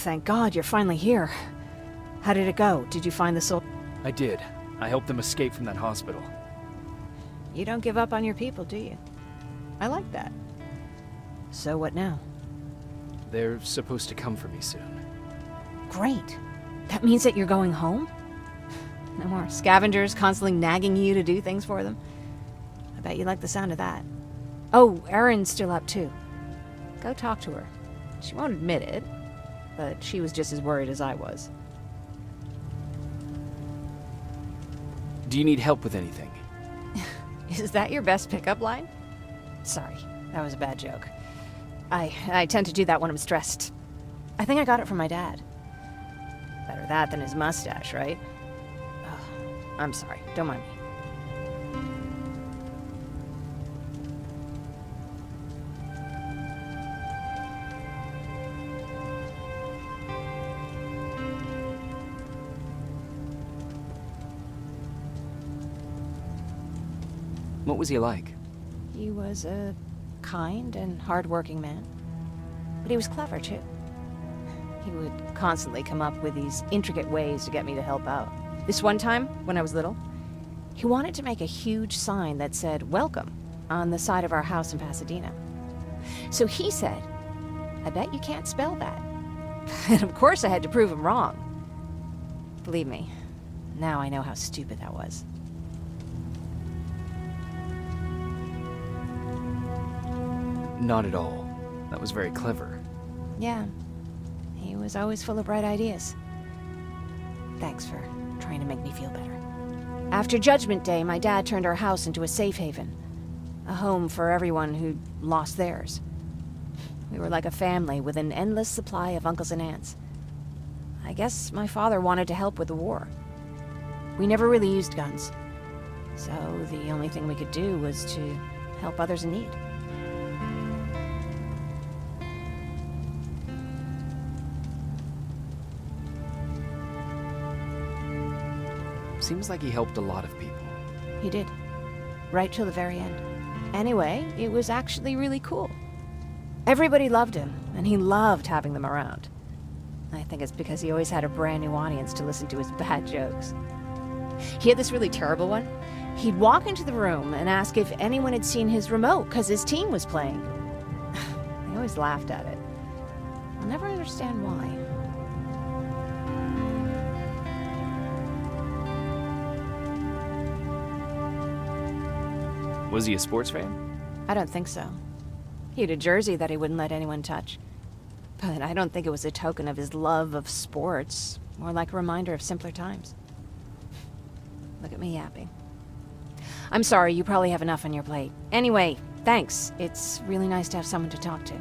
thank God you're finally here. How did it go? Did you find the soul? I did. I helped them escape from that hospital. You don't give up on your people, do you? I like that. So what now? They're supposed to come for me soon. Great. That means that you're going home? No more scavengers constantly nagging you to do things for them? I bet you like the sound of that. Oh, Erin's still up too. Go talk to her. She won't admit it, but she was just as worried as I was. Do you need help with anything? Is that your best pickup line? Sorry, that was a bad joke. I tend to do that when I'm stressed. I think I got it from my dad. Better that than his mustache, right? Oh, I'm sorry, don't mind me. What was he like? He was a kind and hard-working man. But he was clever, too. He would constantly come up with these intricate ways to get me to help out. This one time, when I was little, he wanted to make a huge sign that said, "Welcome," on the side of our house in Pasadena. So he said, "I bet you can't spell that." And of course I had to prove him wrong. Believe me, now I know how stupid that was. Not at all. That was very clever. Yeah, he was always full of bright ideas. Thanks for trying to make me feel better. After Judgment Day, my dad turned our house into a safe haven. A home for everyone who'd lost theirs. We were like a family with an endless supply of uncles and aunts. I guess my father wanted to help with the war. We never really used guns. So the only thing we could do was to help others in need. Seems like he helped a lot of people. He did. Right till the very end. Anyway, it was actually really cool. Everybody loved him, and he loved having them around. I think it's because he always had a brand new audience to listen to his bad jokes. He had this really terrible one. He'd walk into the room and ask if anyone had seen his remote because his team was playing. I always laughed at it. I'll never understand why. Was he a sports fan? I don't think so. He had a jersey that he wouldn't let anyone touch. But I don't think it was a token of his love of sports, more like a reminder of simpler times. Look at me yapping. I'm sorry, you probably have enough on your plate. Anyway, thanks. It's really nice to have someone to talk to.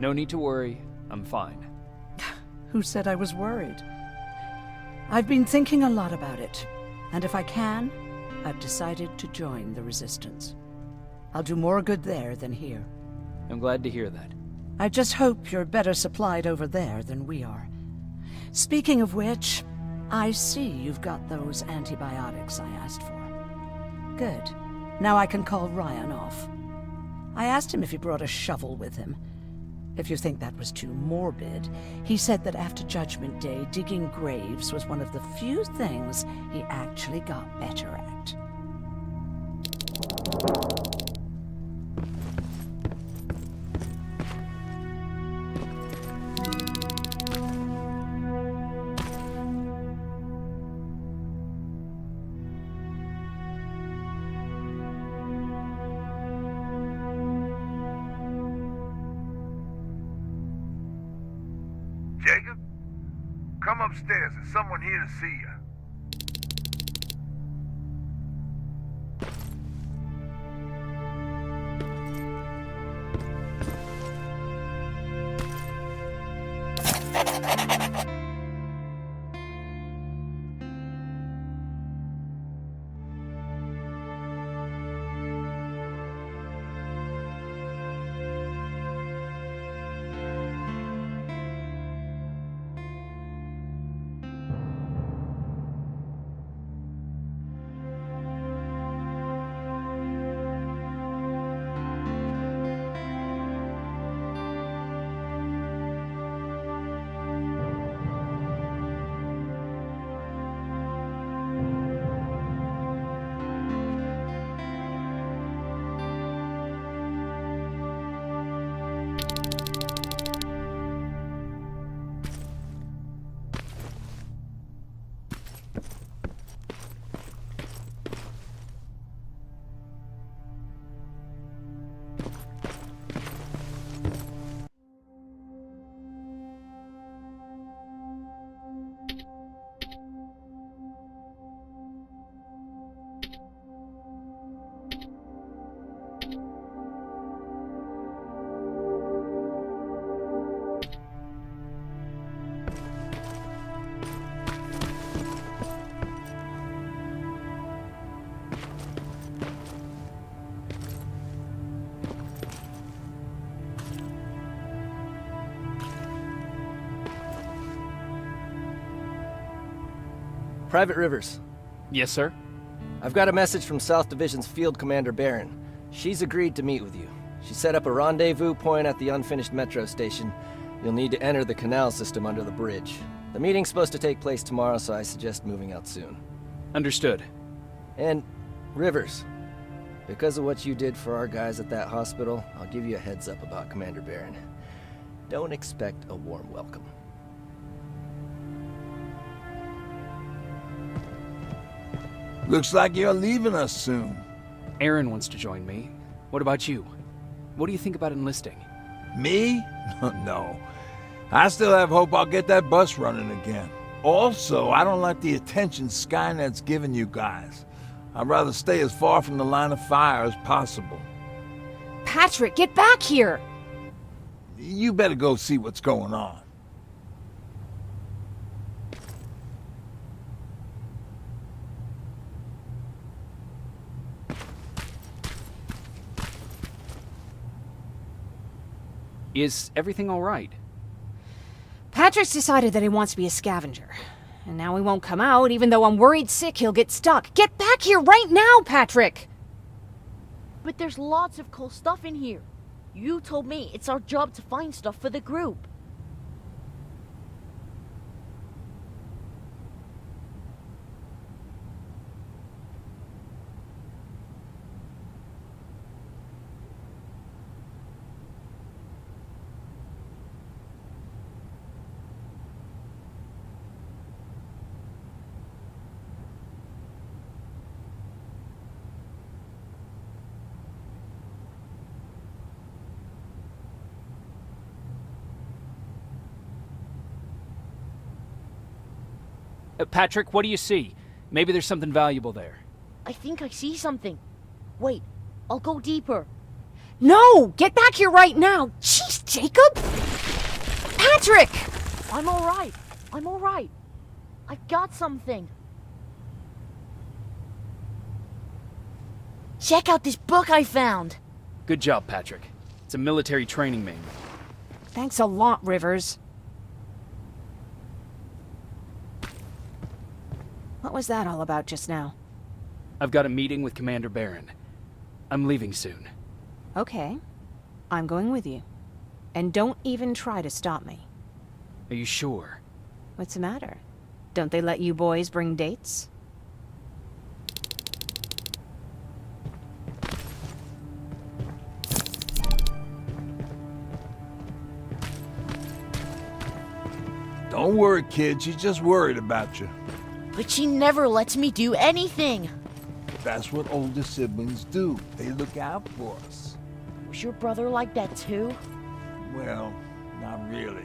No need to worry. I'm fine. Who said I was worried? I've been thinking a lot about it. And if I can, I've decided to join the Resistance. I'll do more good there than here. I'm glad to hear that. I just hope you're better supplied over there than we are. Speaking of which, I see you've got those antibiotics I asked for. Good. Now I can call Ryan off. I asked him if he brought a shovel with him. If you think that was too morbid, he said that after Judgment Day, digging graves was one of the few things he actually got better at. Jacob? Come upstairs. There's someone here to see you. Private Rivers, Yes, sir? I've got a message from South Division's Field Commander Barron. She's agreed to meet with you. She set up a rendezvous point at the unfinished metro station. You'll need to enter the canal system under the bridge. The meeting's supposed to take place tomorrow, so I suggest moving out soon. Understood. And, Rivers, because of what you did for our guys at that hospital, I'll give you a heads up about Commander Barron. Don't expect a warm welcome. Looks like you're leaving us soon. Aaron wants to join me. What about you? What do you think about enlisting? Me? No. I still have hope I'll get that bus running again. Also, I don't like the attention Skynet's giving you guys. I'd rather stay as far from the line of fire as possible. Patrick, get back here! You better go see what's going on. Is everything all right? Patrick's decided that he wants to be a scavenger. And now he won't come out, even though I'm worried sick he'll get stuck. Get back here right now, Patrick! But there's lots of cool stuff in here. You told me it's our job to find stuff for the group. Patrick, what do you see? Maybe there's something valuable there. I think I see something. Wait, I'll go deeper. No! Get back here right now! Jeez, Jacob! Patrick! I'm alright. I'm alright. I've got something. Check out this book I found! Good job, Patrick. It's a military training manual. Thanks a lot, Rivers. What was that all about just now? I've got a meeting with Commander Barron. I'm leaving soon. Okay. I'm going with you. And don't even try to stop me. Are you sure? What's the matter? Don't they let you boys bring dates? Don't worry, kid. She's just worried about you. But she never lets me do anything! That's what older siblings do. They look out for us. Was your brother like that too? Well, not really.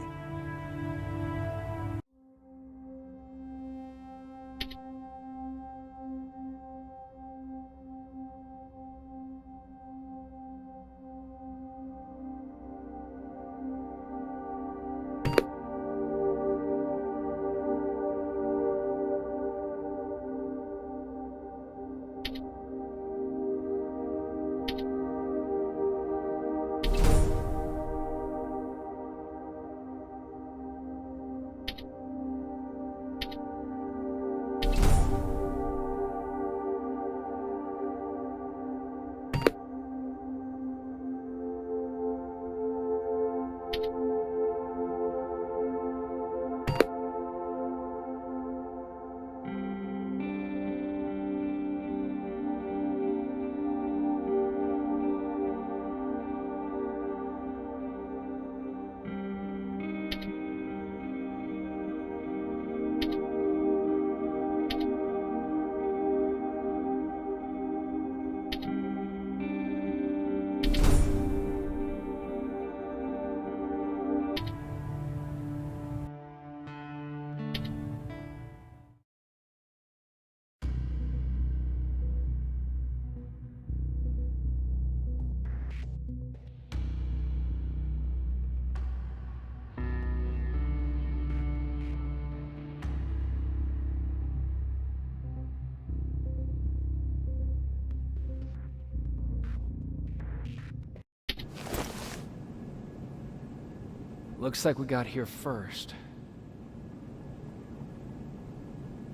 Looks like we got here first.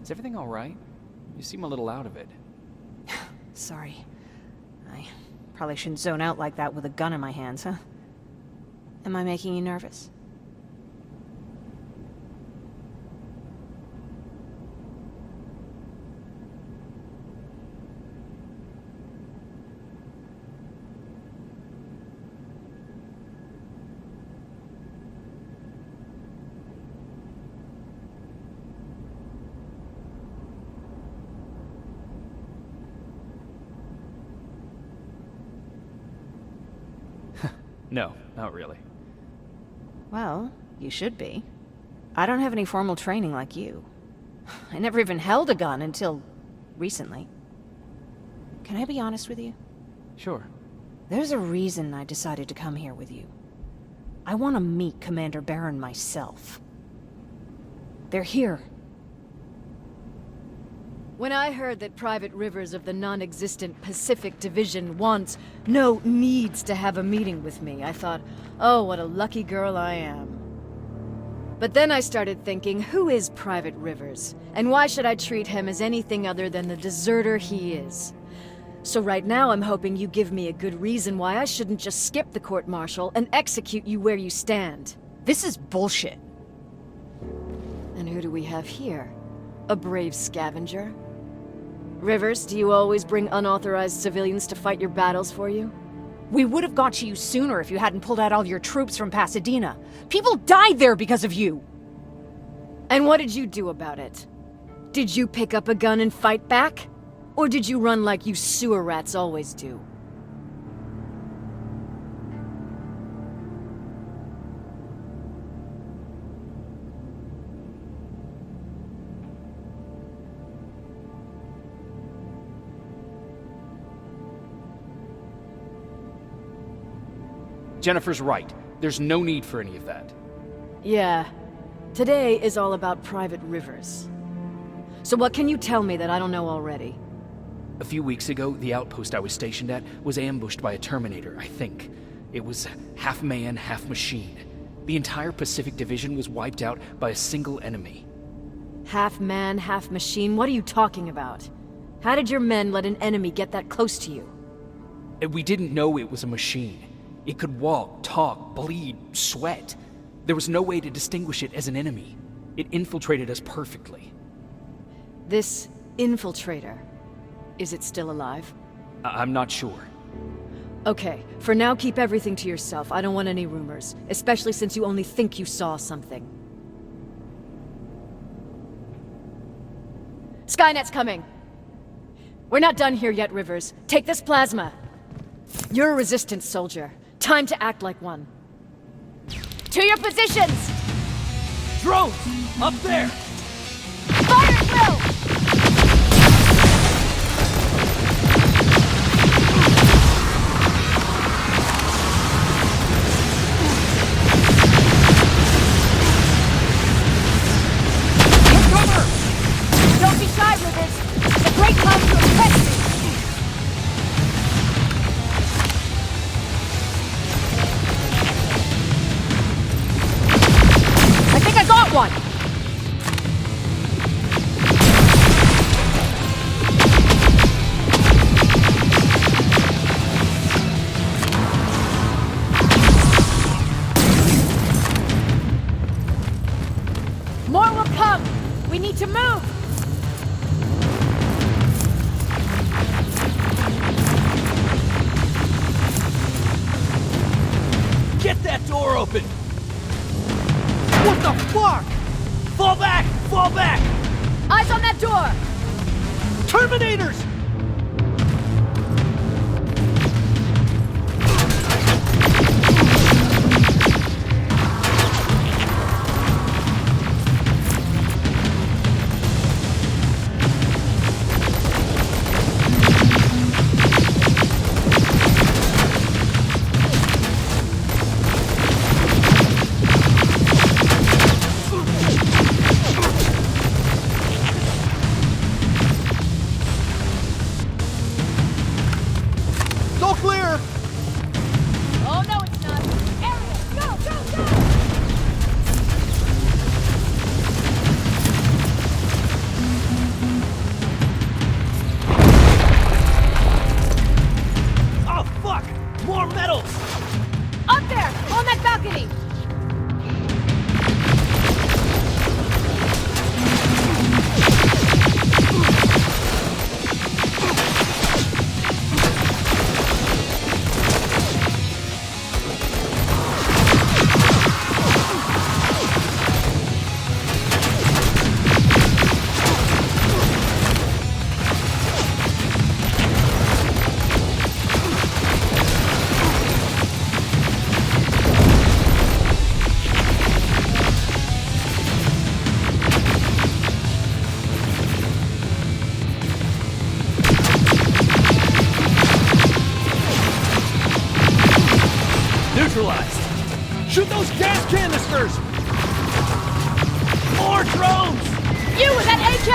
Is everything all right? You seem a little out of it. Sorry. I probably shouldn't zone out like that with a gun in my hands, huh? Am I making you nervous? No, not really. Well, you should be. I don't have any formal training like you. I never even held a gun until recently. Can I be honest with you? Sure. There's a reason I decided to come here with you. I want to meet Commander Barron myself. They're here. When I heard that Private Rivers of the non-existent Pacific Division needs to have a meeting with me, I thought, oh, what a lucky girl I am. But then I started thinking, who is Private Rivers? And why should I treat him as anything other than the deserter he is? So right now I'm hoping you give me a good reason why I shouldn't just skip the court-martial and execute you where you stand. This is bullshit. And who do we have here? A brave scavenger? Rivers, do you always bring unauthorized civilians to fight your battles for you? We would have got to you sooner if you hadn't pulled out all your troops from Pasadena. People died there because of you! And what did you do about it? Did you pick up a gun and fight back? Or did you run like you sewer rats always do? Jennifer's right. There's no need for any of that. Yeah. Today is all about Private Rivers. So what can you tell me that I don't know already? A few weeks ago, the outpost I was stationed at was ambushed by a Terminator, I think. It was half man, half machine. The entire Pacific Division was wiped out by a single enemy. Half man, half machine? What are you talking about? How did your men let an enemy get that close to you? And we didn't know it was a machine. It could walk, talk, bleed, sweat. There was no way to distinguish it as an enemy. It infiltrated us perfectly. This infiltrator, is it still alive? I'm not sure. Okay, for now keep everything to yourself. I don't want any rumors, especially since you only think you saw something. Skynet's coming! We're not done here yet, Rivers. Take this plasma. You're a resistance soldier. Time to act like one. To your positions! Drones! Up there! Fire at will! Don't be shy, Rivers. It's a great time to impress me. I think I got one. More will come. We need to move. Get that door open! What the fuck? Fall back! Fall back! Eyes on that door! Terminators! Oh, no, it's not. Area, go, go, go! Oh, fuck! More metals! Up there, on that balcony! Neutralized! Shoot those gas canisters! More drones! You with that AK!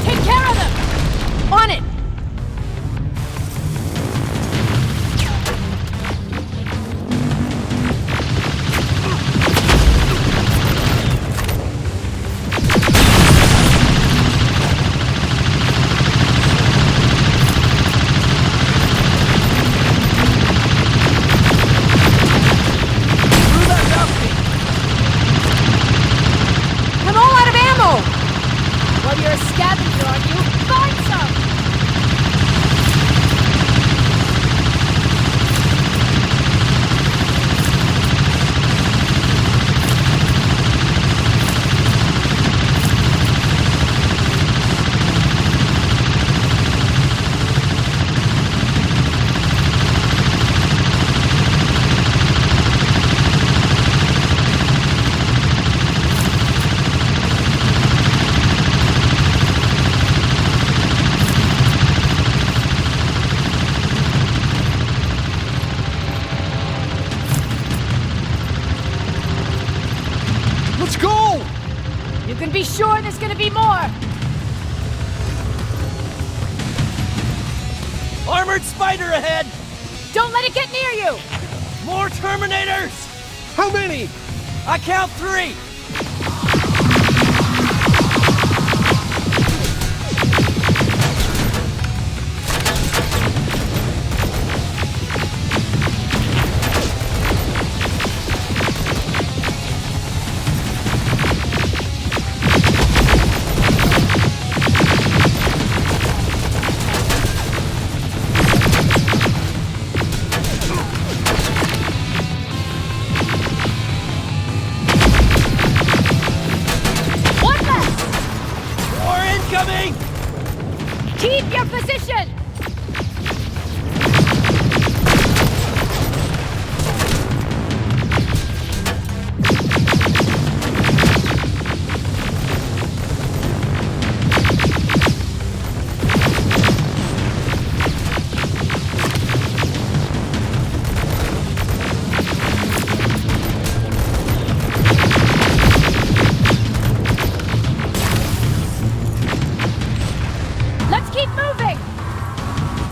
Take care of them! On it! I'm all out of ammo! Well, you're a scavenger, aren't you? Find some! Let's go! You can be sure there's gonna be more! Armored spider ahead! Don't let it get near you! More Terminators! How many? I count 3! Keep your position!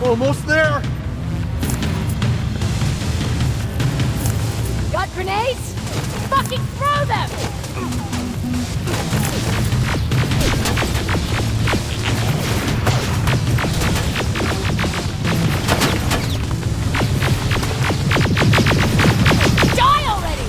Almost there! Got grenades? Fucking throw them! Die already!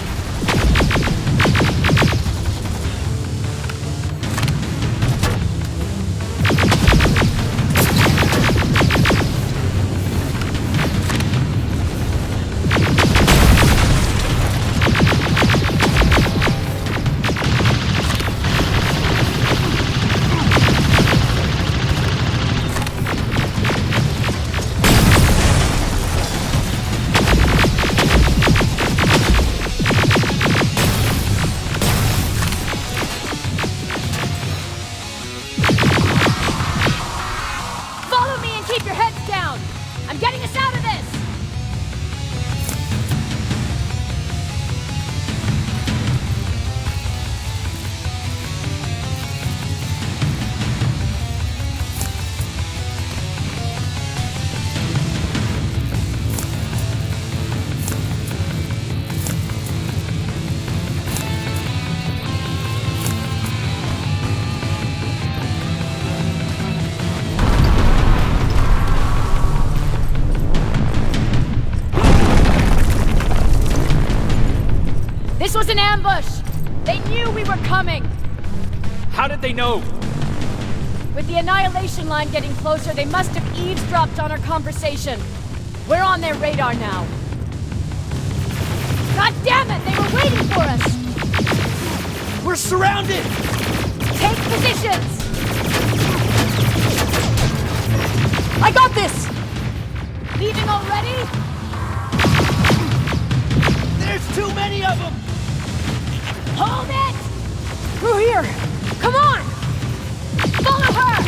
This was an ambush! They knew we were coming! How did they know? With the annihilation line getting closer, they must have eavesdropped on our conversation. We're on their radar now. God damn it! They were waiting for us! We're surrounded! Take positions! I got this! Leaving already? There's too many of them! Hold it! Through here! Come on! Follow her!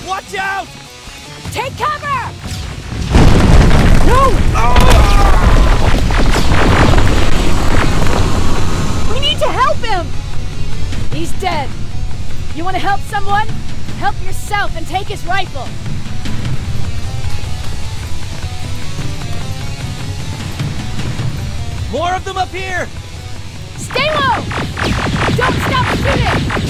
Watch out! Take cover! No! We need to help him! He's dead. You want to help someone? Help yourself and take his rifle. More of them up here! Stay low! Don't stop shooting!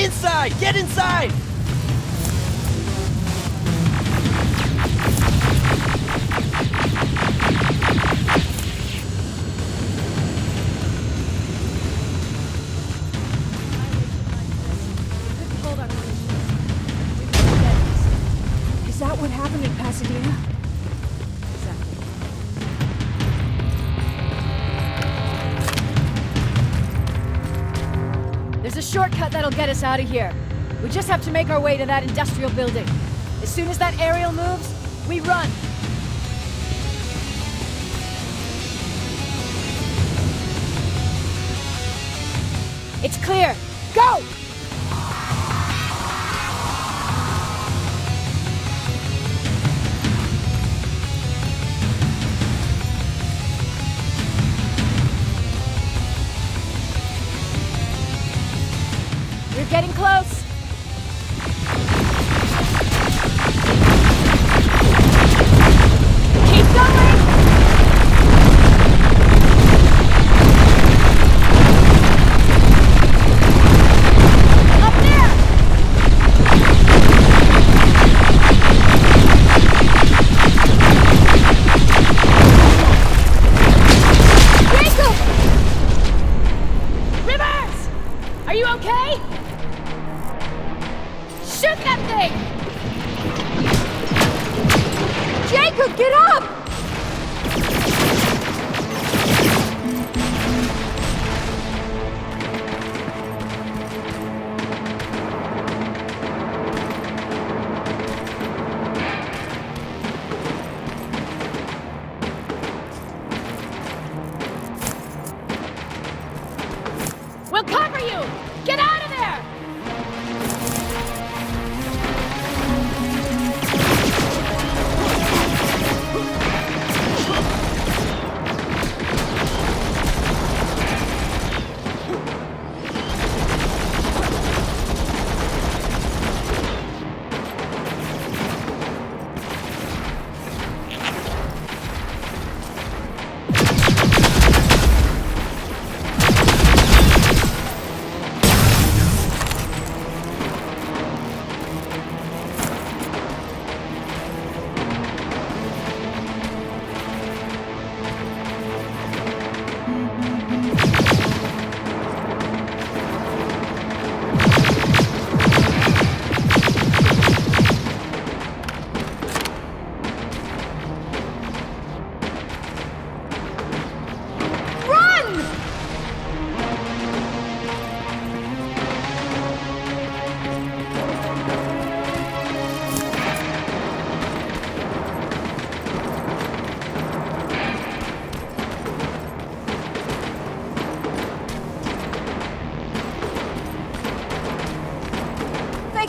Inside! Get inside! Is that what happened in Pasadena? There's a shortcut that'll get us out of here. We just have to make our way to that industrial building. As soon as that aerial moves, we run. It's clear. Go! We're getting close. Keep going! Up there! Jacob! Rivers! Are you okay? Shoot that thing! Jacob, get up! We'll cover you! Get out of there!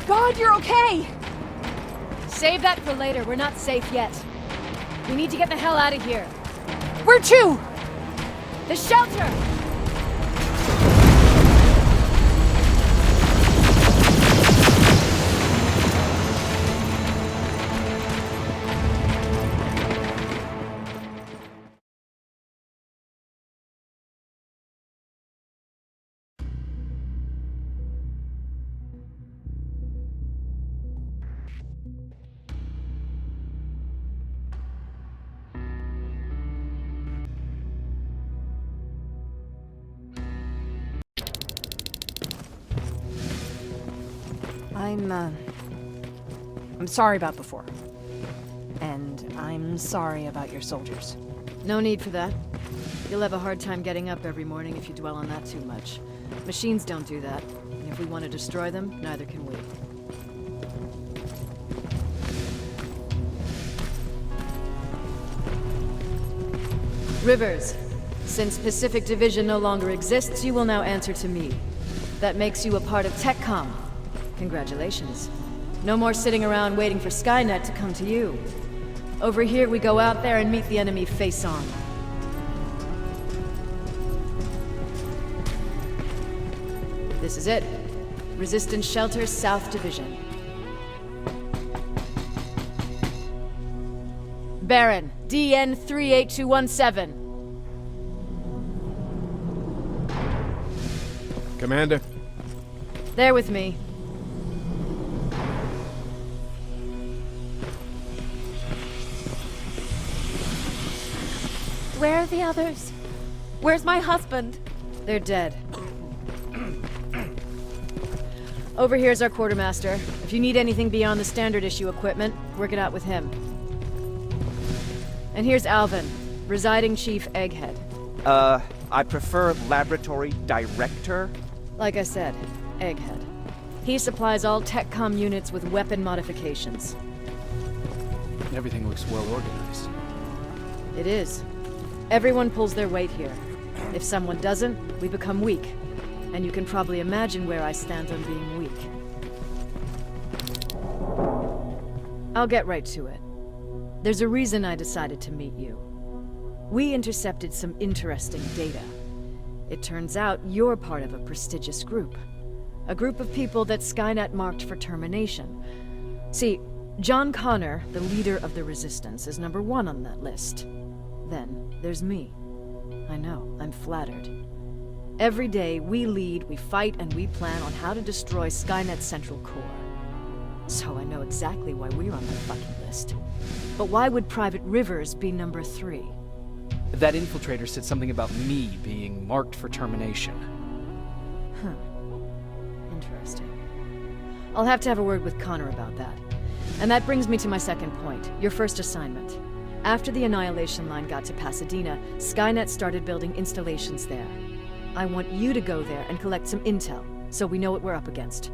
God, you're okay! Save that for later. We're not safe yet. We need to get the hell out of here. Where to? The shelter! I'm sorry about before. And I'm sorry about your soldiers. No need for that. You'll have a hard time getting up every morning if you dwell on that too much. Machines don't do that, and if we want to destroy them, neither can we. Rivers, since Pacific Division no longer exists, you will now answer to me. That makes you a part of TechCom. Congratulations. No more sitting around waiting for Skynet to come to you. Over here, we go out there and meet the enemy face on. This is it. Resistance Shelter, South Division. Baron, DN 38217. Commander, They're with me. Where are the others? Where's my husband? They're dead. Over here's our quartermaster. If you need anything beyond the standard issue equipment, work it out with him. And here's Alvin, residing chief Egghead. I prefer laboratory director. Like I said, Egghead. He supplies all TechCom units with weapon modifications. Everything looks well organized. It is. Everyone pulls their weight here. If someone doesn't, we become weak. And you can probably imagine where I stand on being weak. I'll get right to it. There's a reason I decided to meet you. We intercepted some interesting data. It turns out you're part of a prestigious group. A group of people that Skynet marked for termination. See, John Connor, the leader of the Resistance, is number 1 on that list. Then there's me. I know, I'm flattered. Every day, we lead, we fight, and we plan on how to destroy Skynet's central core. So I know exactly why we're on the fucking list. But why would Private Rivers be number 3? That infiltrator said something about me being marked for termination. Huh. Interesting. I'll have to have a word with Connor about that. And that brings me to my second point, your first assignment. After the Annihilation Line got to Pasadena, Skynet started building installations there. I want you to go there and collect some intel, so we know what we're up against.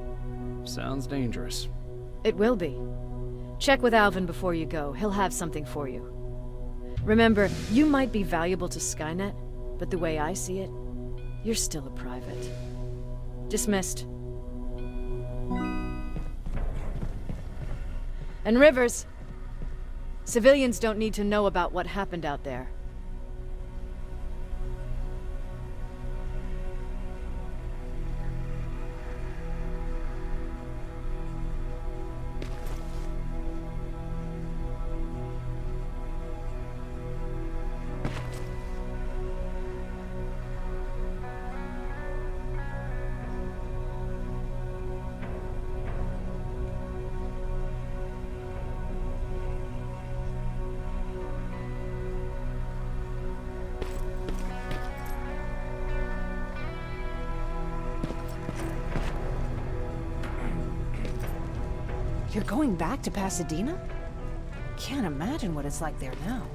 Sounds dangerous. It will be. Check with Alvin before you go. He'll have something for you. Remember, you might be valuable to Skynet, but the way I see it, you're still a private. Dismissed. And Rivers, civilians don't need to know about what happened out there. You're going back to Pasadena? Can't imagine what it's like there now.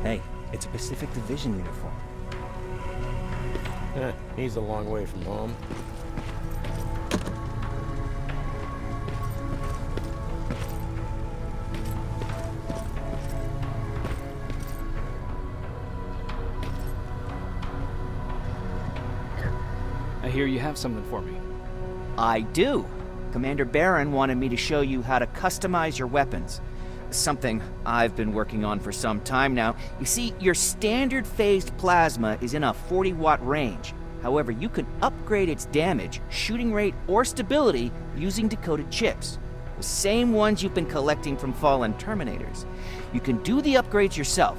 Hey, it's a Pacific Division uniform. He's a long way from home. I hear you have something for me. I do. Commander Barron wanted me to show you how to customize your weapons. Something I've been working on for some time now. You see, your standard phased plasma is in a 40-watt range. However, you can upgrade its damage, shooting rate, or stability using decoded chips. The same ones you've been collecting from fallen Terminators. You can do the upgrades yourself.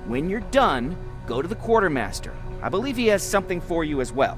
When you're done, go to the quartermaster. I believe he has something for you as well.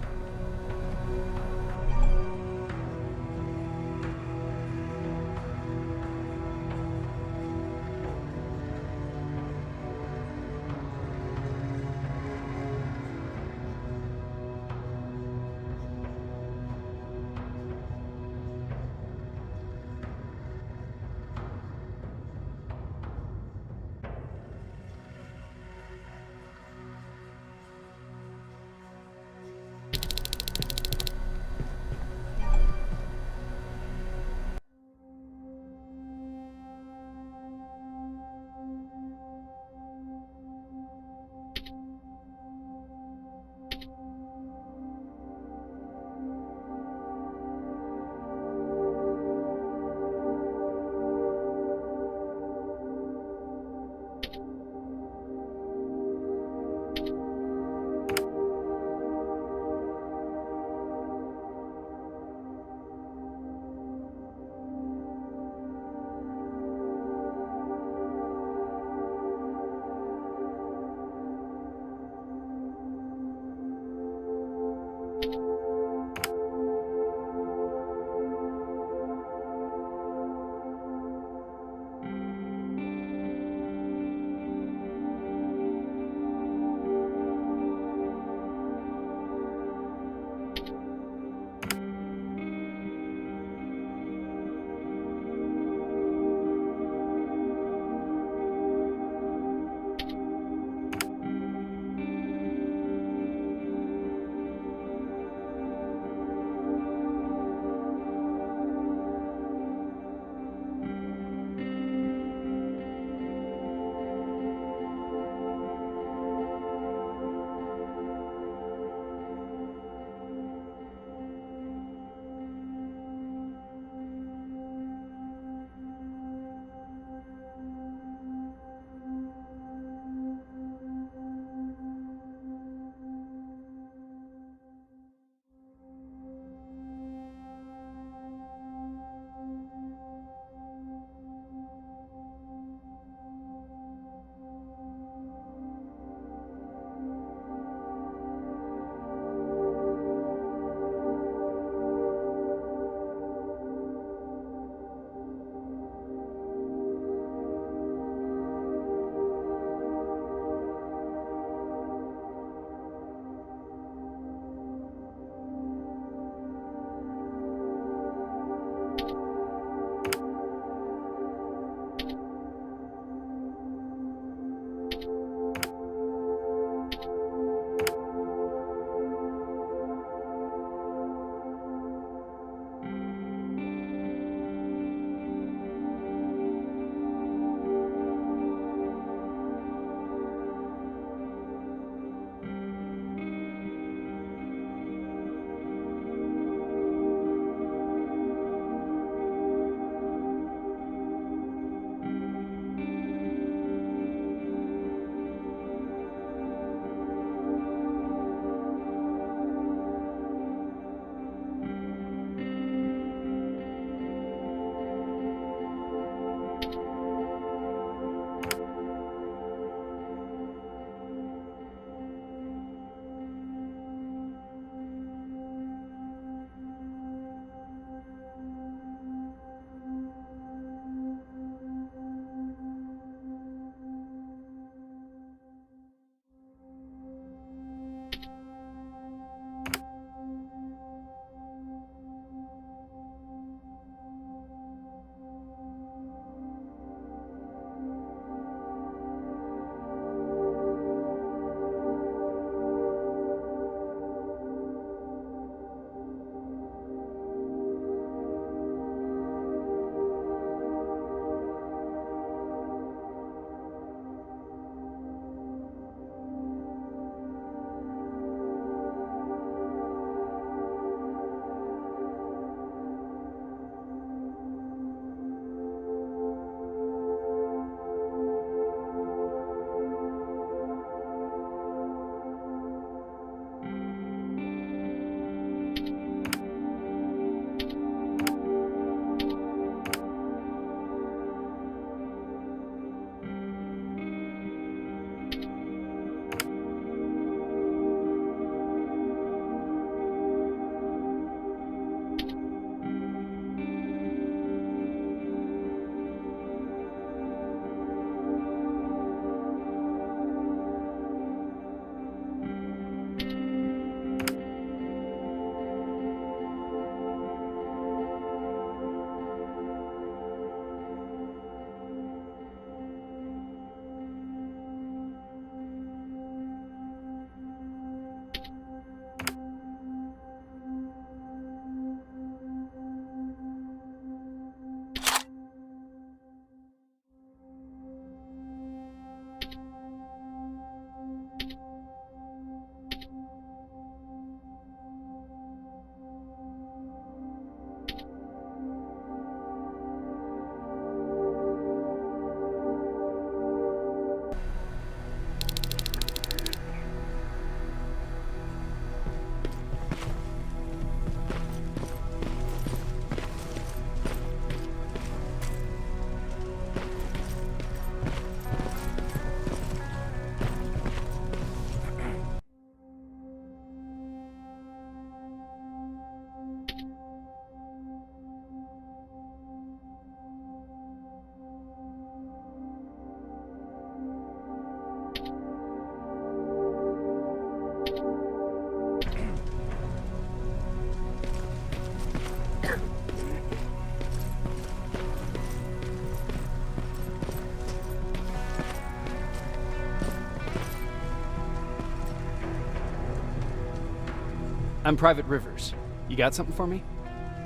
I'm Private Rivers. You got something for me?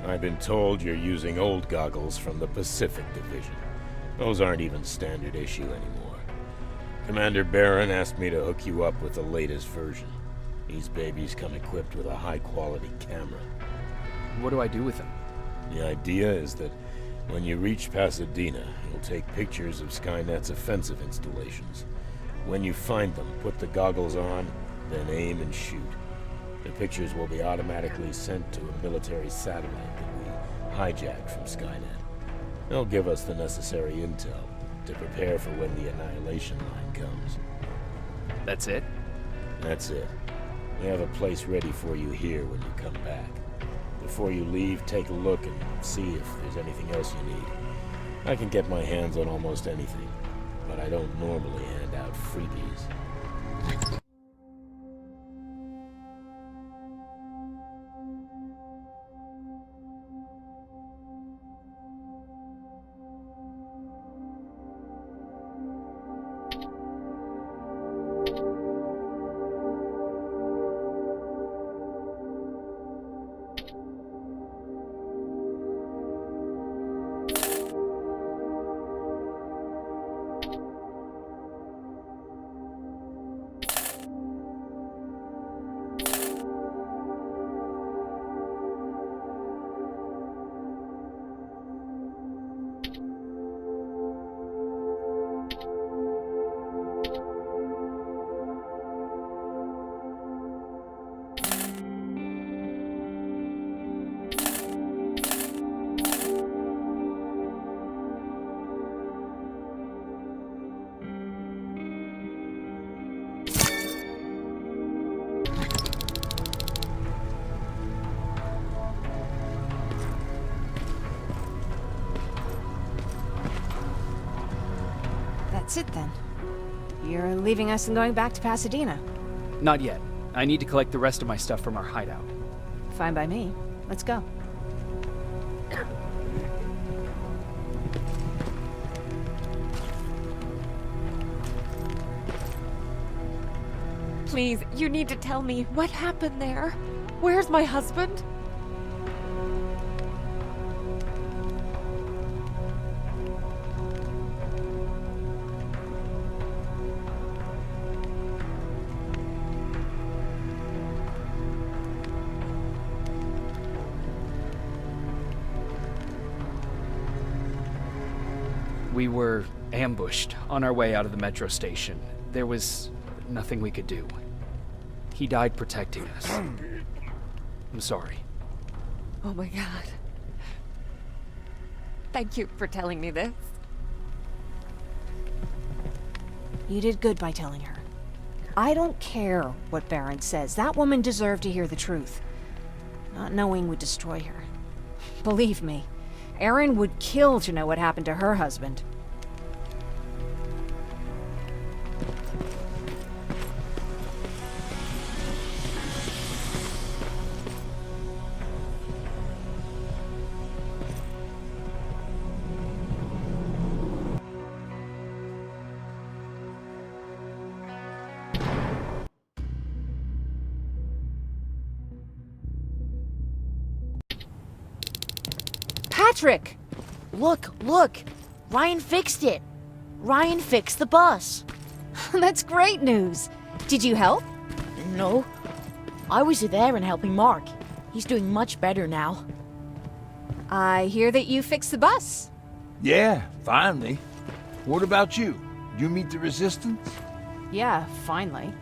I've been told you're using old goggles from the Pacific Division. Those aren't even standard issue anymore. Commander Barron asked me to hook you up with the latest version. These babies come equipped with a high-quality camera. What do I do with them? The idea is that when you reach Pasadena, you'll take pictures of Skynet's offensive installations. When you find them, put the goggles on, then aim and shoot. The pictures will be automatically sent to a military satellite that we hijacked from Skynet. They'll give us the necessary intel to prepare for when the annihilation line comes. That's it? That's it. We have a place ready for you here when you come back. Before you leave, take a look and see if there's anything else you need. I can get my hands on almost anything, but I don't normally hand out freebies. That's it then. You're leaving us and going back to Pasadena. Not yet. I need to collect the rest of my stuff from our hideout. Fine by me. Let's go. Please, you need to tell me what happened there. Where's my husband? We were ambushed on our way out of the metro station. There was nothing we could do. He died protecting us. I'm sorry. Oh my god. Thank you for telling me this. You did good by telling her. I don't care what Barron says. That woman deserved to hear the truth. Not knowing would destroy her. Believe me, Erin would kill to know what happened to her husband. Patrick! Look! Ryan fixed it! Ryan fixed the bus! That's great news. Did you help? No. I was there and helping Mark. He's doing much better now. I hear that you fixed the bus. Yeah, finally. What about you? You meet the resistance? Yeah, finally.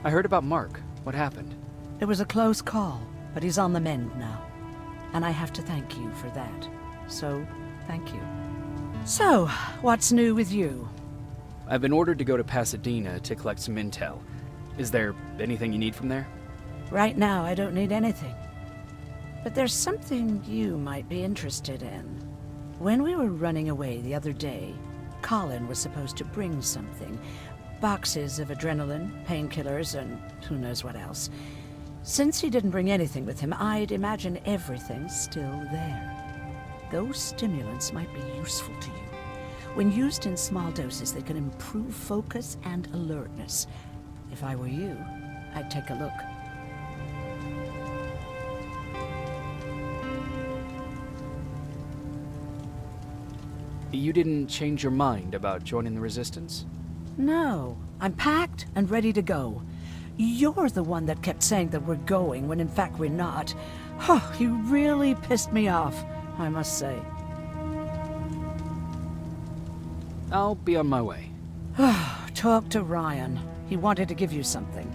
I heard about Mark. What happened? It was a close call, but he's on the mend now. And I have to thank you for that. So, thank you. So, what's new with you? I've been ordered to go to Pasadena to collect some intel. Is there anything you need from there? Right now, I don't need anything. But there's something you might be interested in. When we were running away the other day, Colin was supposed to bring something. Boxes of adrenaline, painkillers, and who knows what else. Since he didn't bring anything with him, I'd imagine everything's still there. Those stimulants might be useful to you. When used in small doses, they can improve focus and alertness. If I were you, I'd take a look. You didn't change your mind about joining the Resistance? No, I'm packed and ready to go. You're the one that kept saying that we're going when in fact we're not. Oh, you really pissed me off, I must say. I'll be on my way. Talk to Ryan. He wanted to give you something.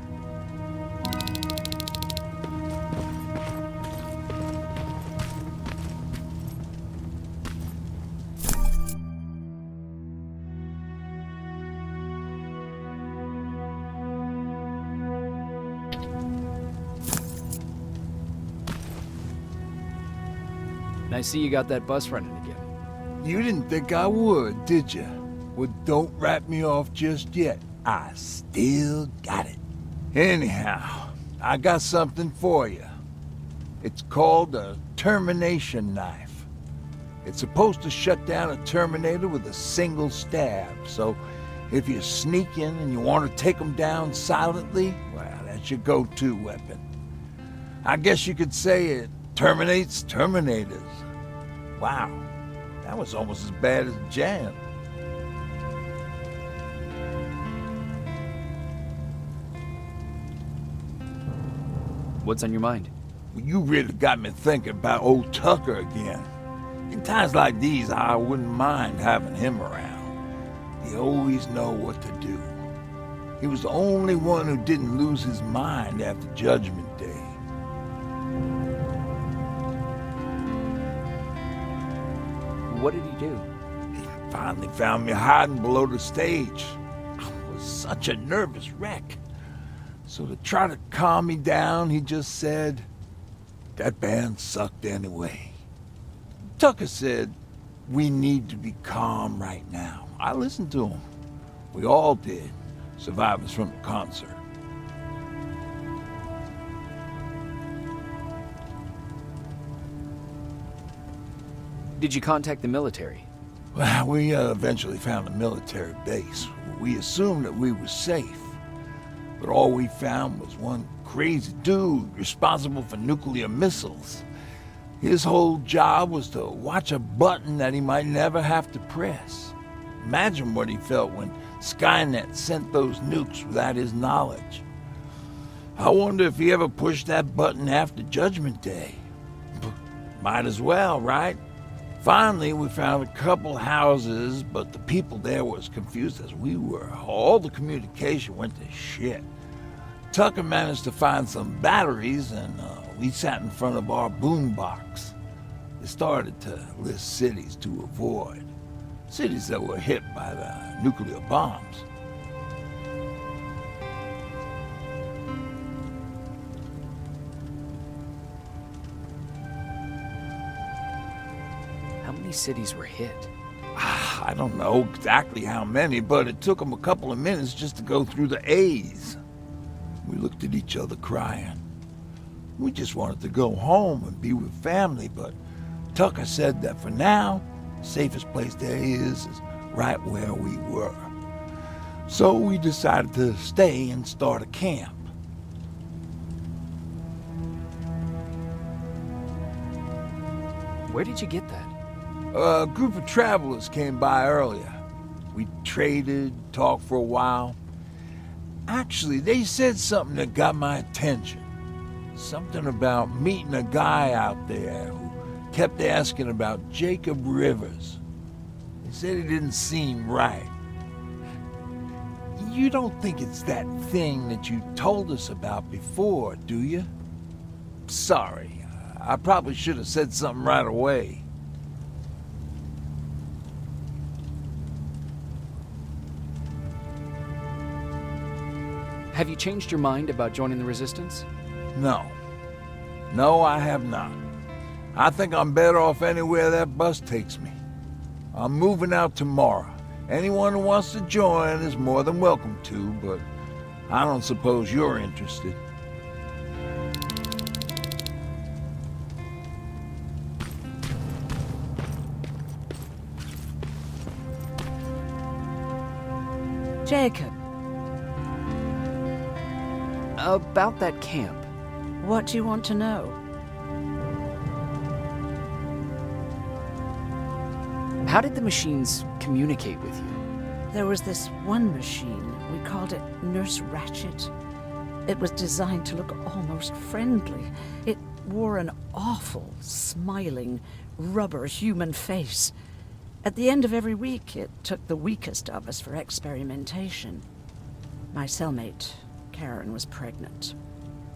I see you got that bus running again. You didn't think I would, did you? Well, don't wrap me off just yet. I still got it. Anyhow, I got something for you. It's called a termination knife. It's supposed to shut down a Terminator with a single stab, so if you sneak in and you want to take them down silently, well, that's your go-to weapon. I guess you could say it terminates Terminators. Wow, that was almost as bad as jam. What's on your mind? Well, you really got me thinking about old Tucker again. In times like these, I wouldn't mind having him around. He always know what to do. He was the only one who didn't lose his mind after Judgment Day. What did he do? He finally found me hiding below the stage. I was such a nervous wreck. So to try to calm me down, he just said, that band sucked anyway. Tucker said, we need to be calm right now. I listened to him. We all did, survivors from the concert. Did you contact the military? Well, we eventually found a military base. We assumed that we were safe. But all we found was one crazy dude responsible for nuclear missiles. His whole job was to watch a button that he might never have to press. Imagine what he felt when Skynet sent those nukes without his knowledge. I wonder if he ever pushed that button after Judgment Day. Might as well, right? Finally, we found a couple houses, but the people there were as confused as we were. All the communication went to shit. Tucker managed to find some batteries, and we sat in front of our boombox. They started to list cities to avoid. Cities that were hit by the nuclear bombs. How many cities were hit? I don't know exactly how many, but it took them a couple of minutes just to go through the A's. We looked at each other crying. We just wanted to go home and be with family, but Tucker said that for now, the safest place there is right where we were. So we decided to stay and start a camp. Where did you get that? A group of travelers came by earlier. We traded, talked for a while. Actually, they said something that got my attention. Something about meeting a guy out there who kept asking about Jacob Rivers. They said he didn't seem right. You don't think it's that thing that you told us about before, do you? Sorry, I probably should have said something right away. Have you changed your mind about joining the Resistance? No. No, I have not. I think I'm better off anywhere that bus takes me. I'm moving out tomorrow. Anyone who wants to join is more than welcome to, but I don't suppose you're interested. About that camp. What do you want to know? How did the machines communicate with you? There was this one machine. We called it Nurse Ratchet. It was designed to look almost friendly. It wore an awful, smiling, rubber human face. At the end of every week, it took the weakest of us for experimentation. My cellmate, Karen, was pregnant.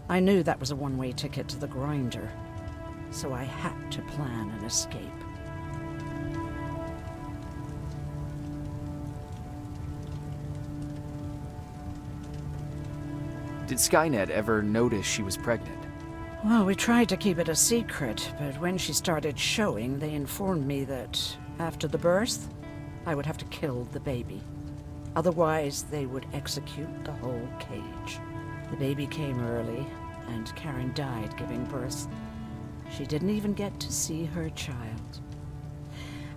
I knew that was a one-way ticket to the grinder, so I had to plan an escape. Did Skynet ever notice she was pregnant? Well, we tried to keep it a secret, but when she started showing, they informed me that after the birth, I would have to kill the baby. Otherwise, they would execute the whole cage. The baby came early, and Karen died giving birth. She didn't even get to see her child.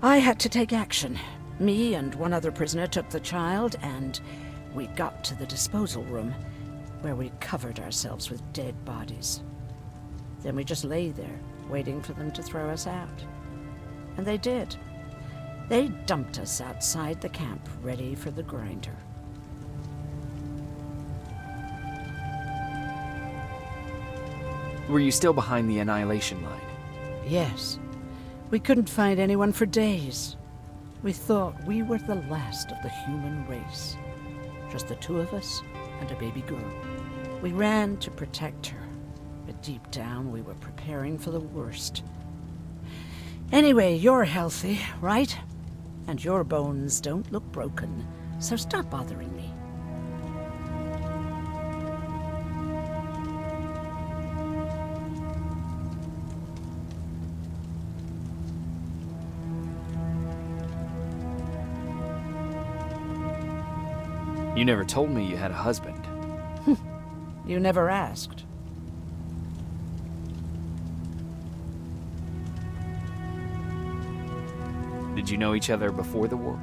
I had to take action. Me and one other prisoner took the child, and we got to the disposal room, where we covered ourselves with dead bodies. Then we just lay there, waiting for them to throw us out. And they did. They dumped us outside the camp, ready for the grinder. Were you still behind the annihilation line? Yes. We couldn't find anyone for days. We thought we were the last of the human race. Just the two of us and a baby girl. We ran to protect her, but deep down we were preparing for the worst. Anyway, you're healthy, right? And your bones don't look broken, so stop bothering me. You never told me you had a husband. You never asked. Did you know each other before the war?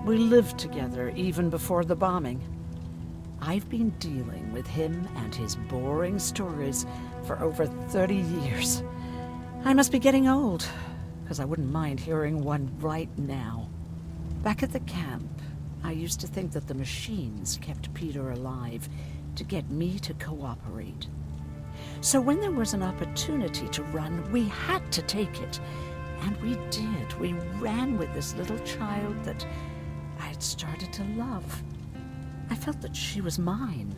We lived together even before the bombing. I've been dealing with him and his boring stories for over 30 years. I must be getting old, because I wouldn't mind hearing one right now. Back at the camp, I used to think that the machines kept Peter alive to get me to cooperate. So when there was an opportunity to run, we had to take it. And we did. We ran with this little child that I had started to love. I felt that she was mine.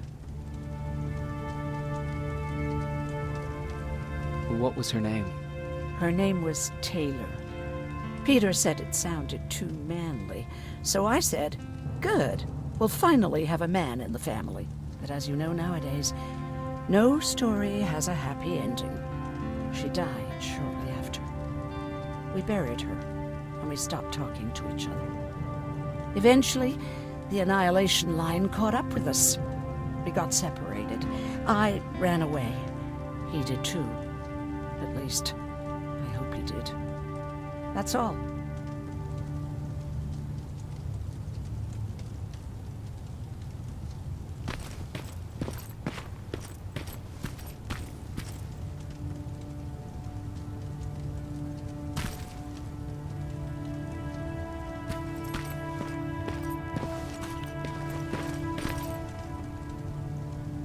What was her name? Her name was Taylor. Peter said it sounded too manly, so I said, good, we'll finally have a man in the family. But as you know nowadays, no story has a happy ending. She died shortly after. We buried her, and we stopped talking to each other. Eventually, the annihilation line caught up with us. We got separated. I ran away. He did too. At least, I hope he did. That's all.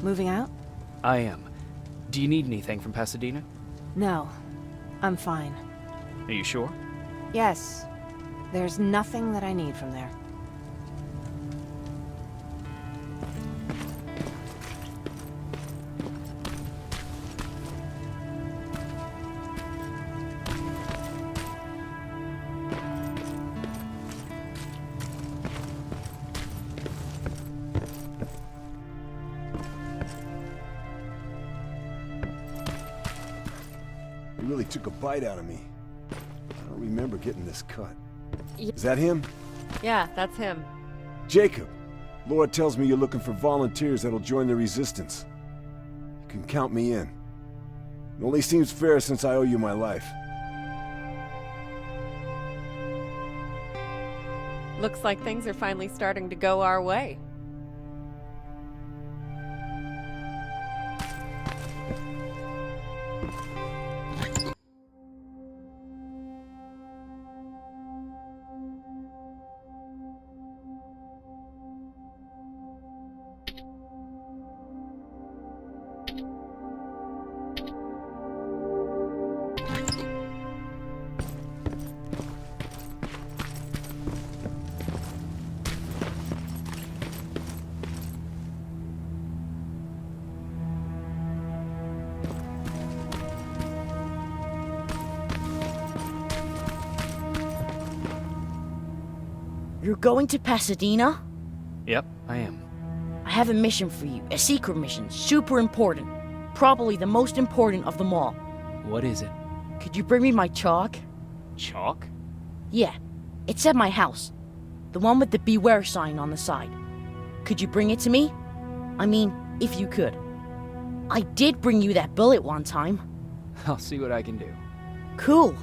Moving out? I am. Do you need anything from Pasadena? No. I'm fine. Are you sure? Yes. There's nothing that I need from there. He really took a bite out of me. I don't remember getting this cut. Is that him? Yeah, that's him. Jacob! Laura tells me you're looking for volunteers that'll join the resistance. You can count me in. It only seems fair since I owe you my life. Looks like things are finally starting to go our way. You're going to Pasadena? Yep, I am. I have a mission for you. A secret mission. Super important. Probably the most important of them all. What is it? Could you bring me my chalk? Chalk? Yeah. It's at my house. The one with the beware sign on the side. Could you bring it to me? I mean, if you could. I did bring you that bullet one time. I'll see what I can do. Cool.